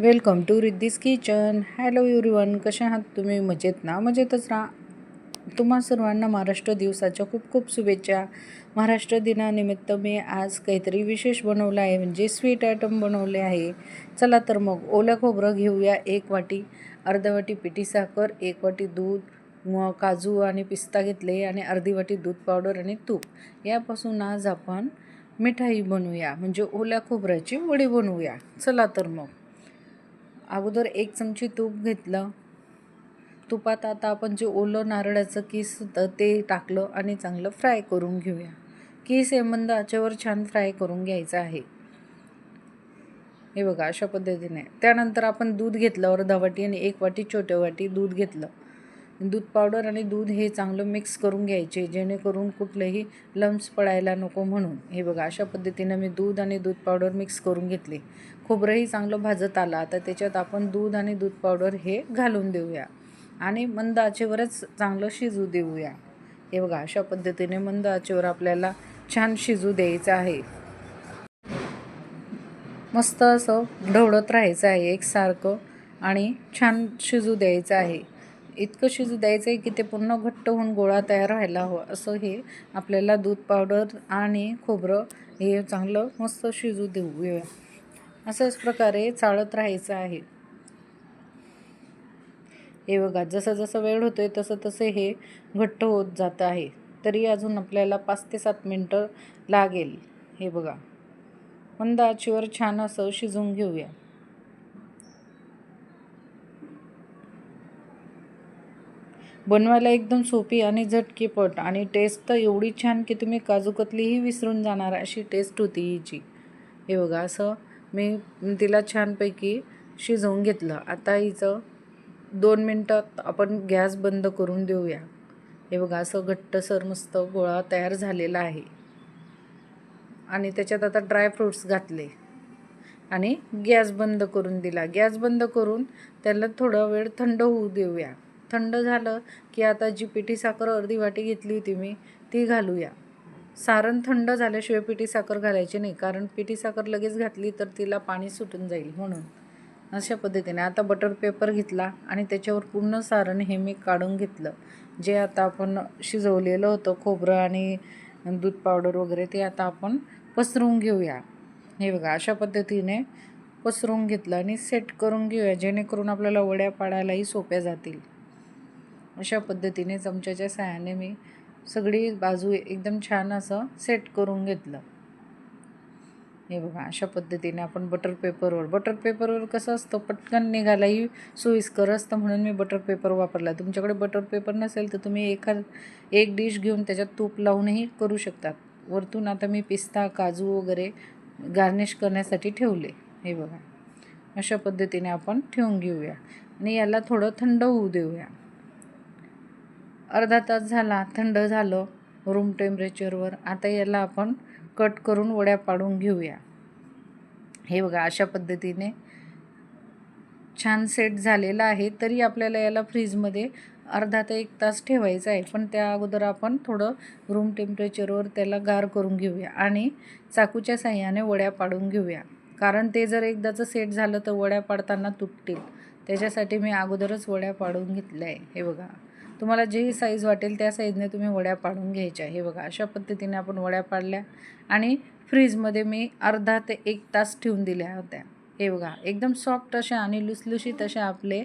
Welcome to Riddhi's kitchen. Hello everyone, कशा आहात तुम्ही? मजेत ना? मजेतच राहा. तुम्हा सर्वांना महाराष्ट्र दिवसाच्या खूप खूप शुभेच्छा. महाराष्ट्र दिनानिमित्त मी आज काहीतरी विशेष बनवलं आहे, म्हणजे स्वीट आयटम बनवले आहे. चला तर मग ओलं खोबरं घेऊया 1 वाटी, अर्धा वाटी पिठी साखर, 1 वाटी दूध, मग काजू आणि पिस्ता घेतले आणि अर्धी वाटी दूध पावडर आणि तूप. यापासून आज आपण मिठाई बनवूया, म्हणजे ओल्या खोबऱ्याची वडी बनवूया. चला तर मग अगोदर 1 चमची तूप घेतलं. तुपात आता आपण जे ओलं नारळाचं किस होतं ते टाकलं आणि चांगलं फ्राय करून घेऊया. किस हे मंद आचेवर छान फ्राय करून घ्यायचं आहे. हे बघा अशा पद्धतीने. त्यानंतर आपण दूध घेतलं अर्धा वाटी आणि 1 वाटी छोट्या वाटी दूध घेतलं. दूध पावडर आणि दूध हे चांगलं मिक्स करून घ्यायचे, जेणेकरून कुठलेही लम्स पडायला नको म्हणून. हे बघा अशा पद्धतीनं मी दूध आणि दूध पावडर मिक्स करून घेतले. खोबरंही चांगलं भाजत आलं. आता त्याच्यात आपण दूध आणि दूध पावडर हे घालून देऊया आणि मंद आचेवरच चांगलं शिजू देऊया. हे बघा अशा पद्धतीने मंद आचेवर आपल्याला छान शिजू द्यायचं आहे. मस्त असं ढवळत राहायचं आहे एकसारखं आणि छान शिजू द्यायचं आहे. इतकं शिजू द्यायचं आहे की ते पूर्ण घट्ट होऊन गोळा तयार व्हायला हवं. असं हे आपल्याला दूध पावडर आणि खोबरं हे चांगलं मस्त शिजू देऊया. अशाच प्रकारे चाळत राहायचं आहे. हे बघा जसं जसं वेळ होतोय तसं तसं हे घट्ट होत जातं आहे. तरी अजून आपल्याला 5 ते 7 मिनटं लागेल. हे बघा मंद आचेवर छान असं शिजवून घेऊया. बनवायला एकदम सोपी आणि झटकीपट आणि टेस्ट तर एवढी छान की तुम्ही काजू कतलीही विसरून जाणार अशी टेस्ट होती हिची. हे बघा असं मी तिला छानपैकी शिजवून घेतलं. आता हिचं 2 मिनटात आपण गॅस बंद करून देऊया. हे बघा असं घट्टसर मस्त गोळा तयार झालेला आहे आणि त्याच्यात आता ड्रायफ्रूट्स घातले आणि गॅस बंद करून दिला. गॅस बंद करून त्याला थोडा वेळ थंड होऊ देऊया. थंड झालं की आता जी पिठी साखर अर्धी वाटी घेतली होती मी ती घालूया. सारण थंड झाल्याशिवाय पिठी साखर घालायची नाही, कारण पिठी साखर लगेच घातली तर तिला पाणी सुटून जाईल म्हणून. अशा पद्धतीने आता बटर पेपर घेतला आणि त्याच्यावर पूर्ण सारण हे मी काढून घेतलं. जे आता आपण शिजवलेलं होतं खोबरं आणि दूध पावडर वगैरे ते आता आपण पसरवून घेऊया. हे बघा अशा पद्धतीने पसरवून घेतलं आणि सेट करून घेऊया, जेणेकरून आपल्याला वड्या पाडायलाही सोप्या जातील. अशा पद्धतीने चमच्याच्या साहाय्याने मी सगळी बाजू एकदम छान असं सेट करून घेतलं. हे बघा अशा पद्धतीने आपण बटर पेपरवर कसं असतं पटकन निघायलाही सोयीस्कर असतं, म्हणून मी बटर पेपर वापरला. तुमच्याकडे बटर पेपर नसेल तर तुम्ही एक डिश घेऊन त्याच्यात तूप लावूनही करू शकतात. वरतून आता मी पिस्ता काजू वगैरे गार्निश करण्यासाठी ठेवले. हे बघा अशा पद्धतीने आपण ठेवून घेऊया आणि याला थोडं थंड होऊ देऊया. अर्धा तास झाला, थंड झालं रूम टेम्परेचरवर. आता याला आपण कट करून वड्या पाडून घेऊया. हे बघा अशा पद्धतीने छान सेट झालेला आहे. तरी आपल्याला याला फ्रीजमध्ये अर्धा ते 1 तास ठेवायचं आहे, पण त्या अगोदर आपण थोडं रूम टेम्परेचरवर त्याला गार करून घेऊया आणि चाकूच्या साहाय्याने वड्या पाडून घेऊया. कारण ते जर एकदाचं सेट झालं तर वड्या पाडताना तुटतील. त्याच्यासाठी मी अगोदरच वड्या पाडून घेतल्या आहे. हे बघा तुम्हाला जी साईज वाटेल त्या साईजने तुम्ही वड्या पाडून घ्यायच्या. हे बघा अशा पद्धतीने आपण वड्या पाडल्या आणि फ्रीजमध्ये मी अर्धा ते 1 तास ठेवून दिल्या होत्या. हे बघा एकदम सॉफ्ट अशा आणि लुसलुशीत अशा आपले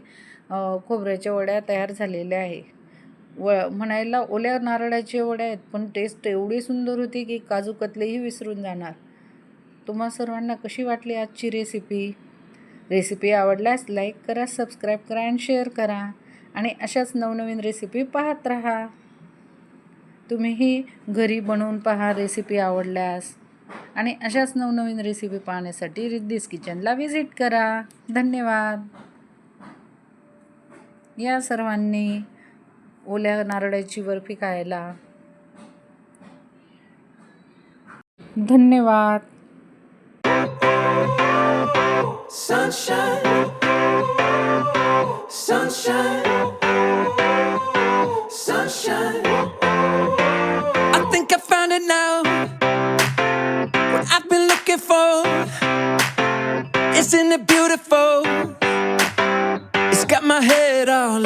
खोबऱ्याच्या वड्या तयार झालेल्या आहे. म्हणायला ओल्या नारळाच्या वड्या आहेत, पण टेस्ट एवढी सुंदर होती की काजू कतलीही विसरून जाणार. तुम्हा सर्वांना कशी वाटली आजची रेसिपी आवडल्यास लाईक करा, सबस्क्राईब करा आणि शेअर करा आणि अशाच नवनवीन रेसिपी पाहत राहा. तुम्हीही घरी बनवून पहा रेसिपी आवडल्यास आणि अशाच नवनवीन रेसिपी पाहण्यासाठी रिद्धीज किचनला व्हिजिट करा. धन्यवाद. या सर्वांनी ओल्या नारळाची बर्फी खायला. धन्यवाद. Sunshine, sunshine, sunshine. I think I found it now. What I've been looking for. Isn't it beautiful? my head all